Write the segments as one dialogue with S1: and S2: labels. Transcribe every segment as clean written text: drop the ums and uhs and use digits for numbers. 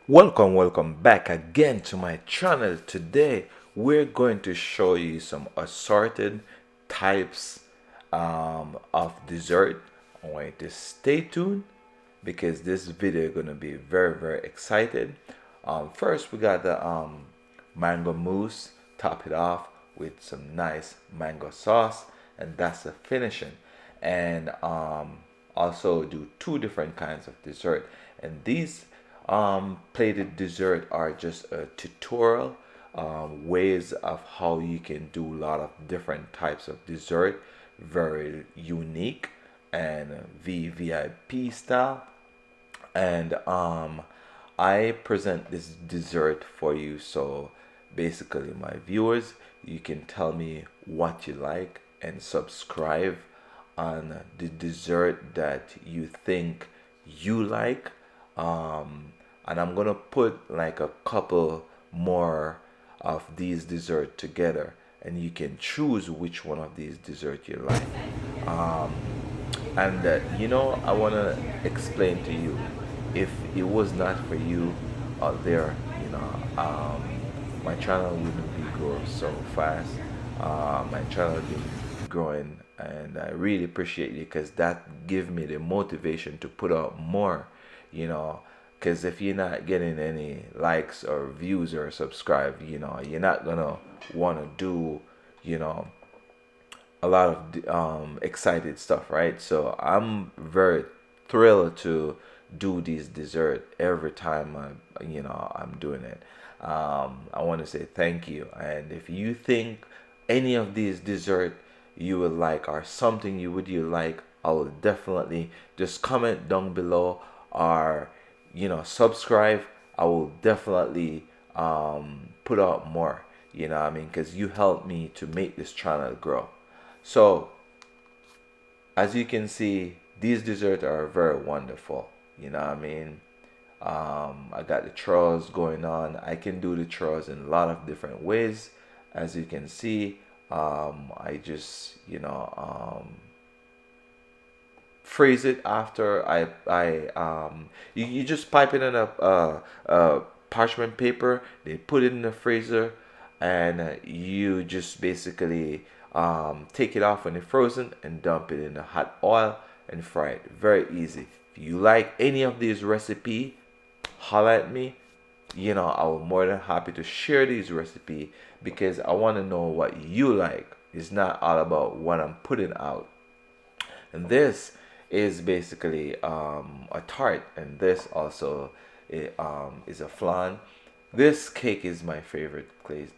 S1: Welcome back again to my channel. Today we're going to show you some assorted types of dessert. I want you to stay tuned because this video is going to be very excited. First we got the mango mousse. Top it off with some nice mango sauce, and that's the finishing. And also do two different kinds of dessert, and these plated dessert are just a tutorial ways of how you can do a lot of different types of dessert, very unique and VVIP style. And I present this dessert for you, so basically my viewers, you can tell me what you like and subscribe on the dessert that you think you like. And I'm gonna put like a couple more of these dessert together, and you can choose which one of these dessert you like. And I want to explain to you, if it was not for you out there, my channel wouldn't be growing so fast. My channel been growing, and I really appreciate you because that give me the motivation to put out more, you know. Because if you're not getting any likes or views or subscribe, you're not gonna want to do, you know, a lot of excited stuff, right? So I'm very thrilled to do these dessert every time I'm doing it. I want to say thank you, and if you think any of these dessert you would like or something you like, I will definitely just comment down below, or subscribe. I will definitely put out more, what I mean, because you helped me to make this channel grow. So as you can see, these desserts are very wonderful. What I mean, I got the churros going on. I can do the churros in a lot of different ways. As you can see, I just freeze it after you just pipe it in a parchment paper. They put it in the freezer, and you just basically take it off when it's frozen and dump it in the hot oil and fry it. Very easy. If you like any of these recipe, holla at me. I'm more than happy to share these recipe because I want to know what you like. It's not all about what I'm putting out. And this is basically a tart, and this also is a flan. This cake is my favorite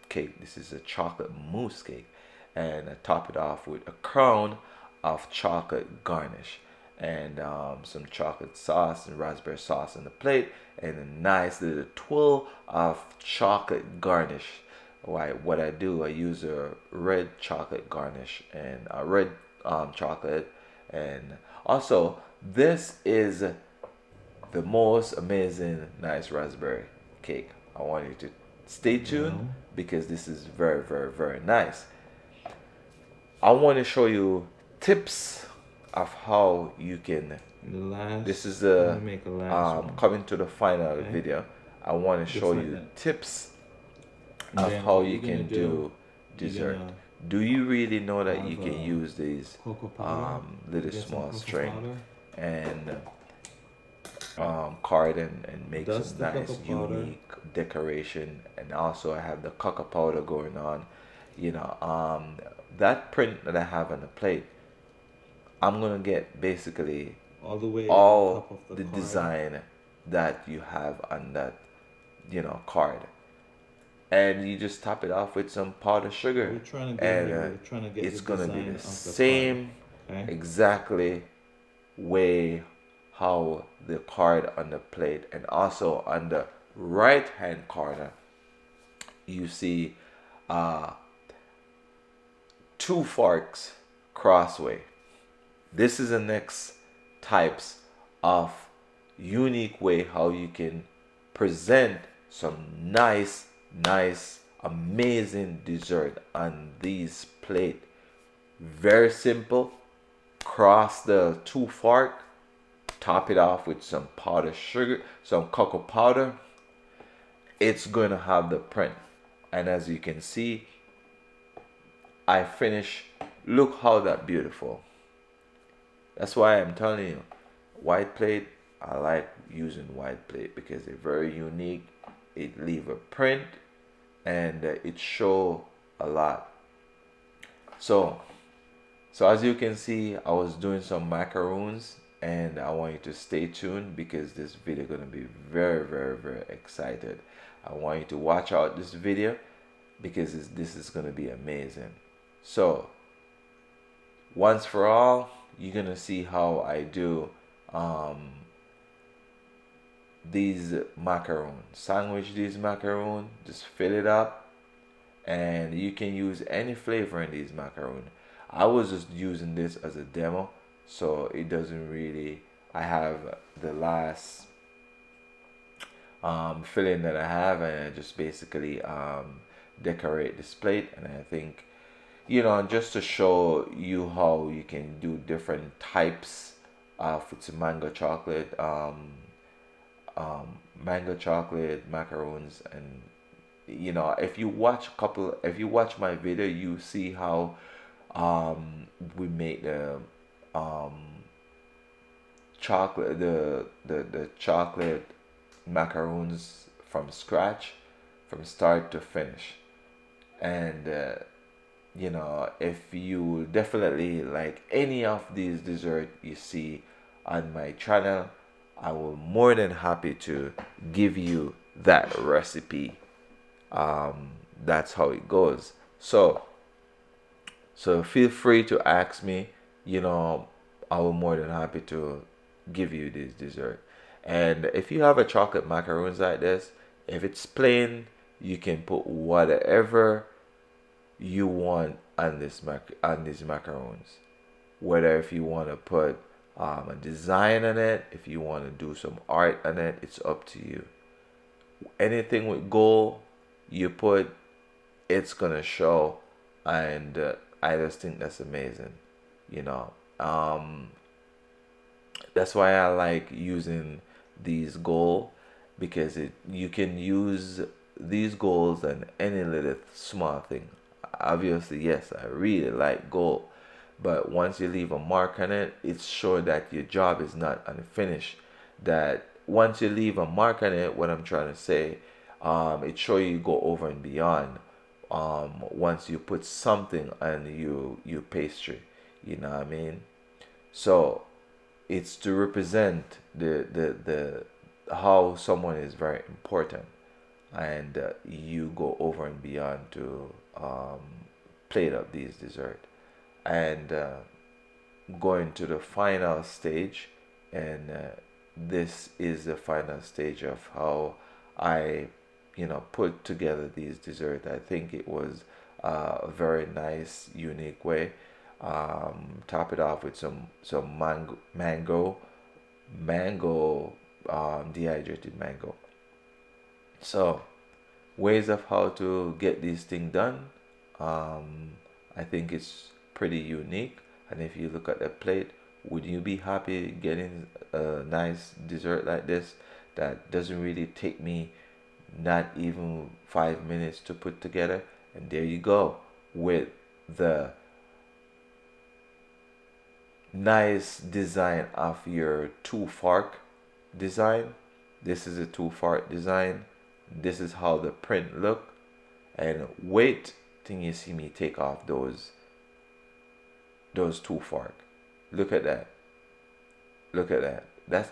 S1: cake. This is a chocolate mousse cake, and I top it off with a crown of chocolate garnish, and some chocolate sauce and raspberry sauce on the plate, and a nice little twirl of chocolate garnish. What I do, I use a red chocolate garnish and a red chocolate. And also, this is the most amazing nice raspberry cake. I want you to stay tuned because this is very nice. I want to show you tips of how you can. This is coming to the final video. I want to show you tips of how you can do dessert. Do you really know that you can use these little small string and card and make some nice unique decoration? And also I have the cocoa powder going on. That print that I have on the plate, I'm gonna get basically all the design that you have on that card, and you just top it off with some powdered sugar, and it's gonna be the same exactly way how the card on the plate. And also on the right hand corner you see two forks crossway. This is the next types of unique way how you can present some nice amazing dessert on these plate. Very simple. Cross the two fork, top it off with some powdered sugar, some cocoa powder, it's going to have the print. And as you can see, I finish. Look how that beautiful. That's why I'm telling you, white plate. I like using white plate because they're very unique. It leave a print, and it show a lot. So so as you can see, I was doing some macaroons, and I want you to stay tuned because this video gonna be very, very, very excited. I want you to watch out this video because this is gonna be amazing. So once for all, you're gonna see how I do um, these macaroons. Sandwich these macaroons, just fill it up, and you can use any flavor in these macaroon. I was just using this as a demo, so it doesn't really. I have the last filling that I have, and I just basically decorate this plate. And I think, just to show you how you can do different types of it's mango chocolate, mango chocolate macaroons. And if you watch my video, you see how we make the um chocolate the chocolate macaroons from scratch, from start to finish. And if you definitely like any of these dessert you see on my channel, I will more than happy to give you that recipe. That's how it goes. So feel free to ask me. I will more than happy to give you this dessert. And if you have a chocolate macaroons like this, if it's plain, you can put whatever you want on on these macarons. Whether if you want to put a design on it, if you want to do some art on it, it's up to you. Anything with gold you put, it's gonna show. And I just think that's amazing. you know um that's why I like using these goals, because you can use these goals on any little small thing. Obviously, yes, I really like gold, but once you leave a mark on it, it's sure that your job is not unfinished. That once you leave a mark on it, what I'm trying to say, it's sure you go over and beyond. Once you put something on you pastry, you know what I mean. So it's to represent the how someone is very important, and you go over and beyond to plate up these dessert. And going to the final stage. And this is the final stage of how I put together these dessert. I think it was a very nice, unique way. Top it off with some mango, dehydrated mango. So ways of how to get this thing done. Um, I think it's pretty unique. And if you look at the plate, would you be happy getting a nice dessert like this that doesn't really take me not even 5 minutes to put together? And there you go with the nice design of your two fork design. This is a two fork design. This is how the print look. And wait till you see me take off those two fork. Look at that. Look at that. That's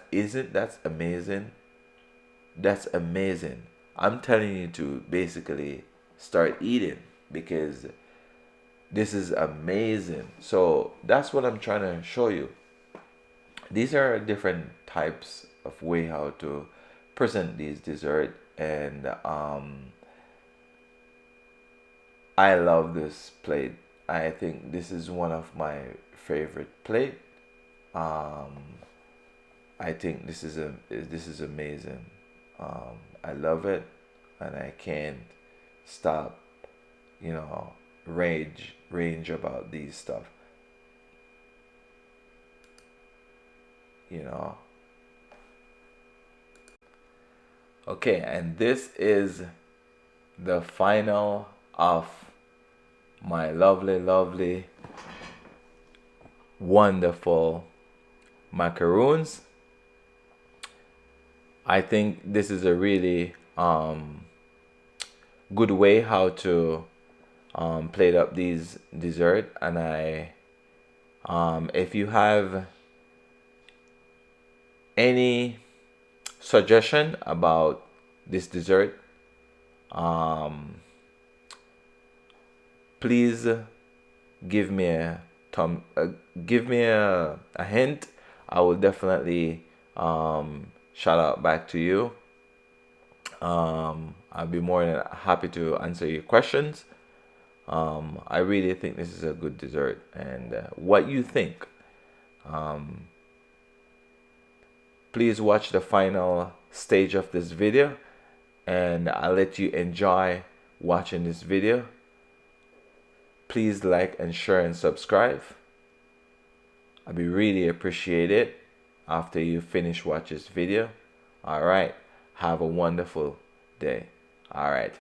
S1: amazing. That's amazing. I'm telling you to basically start eating, because this is amazing. So that's what I'm trying to show you. These are different types of way how to present these dessert. And I love this plate. I think this is one of my favorite plate. Um, I think this is amazing. I love it, and I can't stop, you know, range about these stuff. You know. Okay, and this is the final of my lovely, lovely, wonderful macaroons. I think this is a really good way how to plate up these dessert. And if you have any suggestion about this dessert, please give me a give me a hint. I will definitely shout out back to you. I'll be more than happy to answer your questions. I really think this is a good dessert, and what you think, please watch the final stage of this video, and I'll let you enjoy watching this video. Please like and share and subscribe. I'd be really appreciate it after you finish watch this video. All right, have a wonderful day. All right.